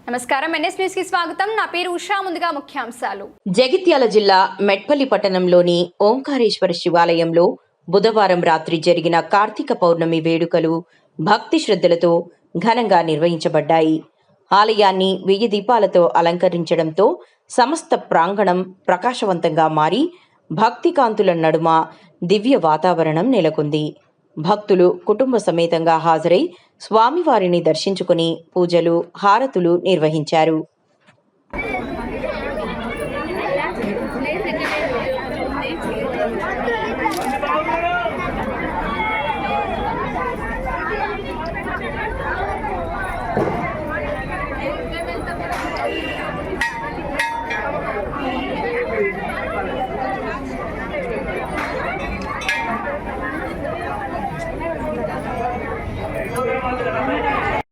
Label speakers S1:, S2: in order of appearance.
S1: నమస్కారం, NS news కి స్వాగతం. నా పేరు ఉషా. ముందుగా ముఖ్యాంశాలు.
S2: జగిత్యాల జిల్లా మెట్పల్లి పట్టణంలోని ఓంకారేశ్వర శివాలయంలో బుధవారం రాత్రి జరిగిన కార్తీక పౌర్ణమి వేడుకలు భక్తి శ్రద్ధలతో ఘనంగా నిర్వహించబడ్డాయి. ఆలయాన్ని 1000 దీపాలతో అలంకరించడంతో సమస్త ప్రాంగణం ప్రకాశవంతంగా మారి భక్తి కాంతుల నడుమ దివ్య వాతావరణం నెలకొంది. భక్తులు కుటుంబ సమేతంగా హాజరై స్వామివారిని దర్శించుకుని పూజలు, హారతులు నిర్వహించారు.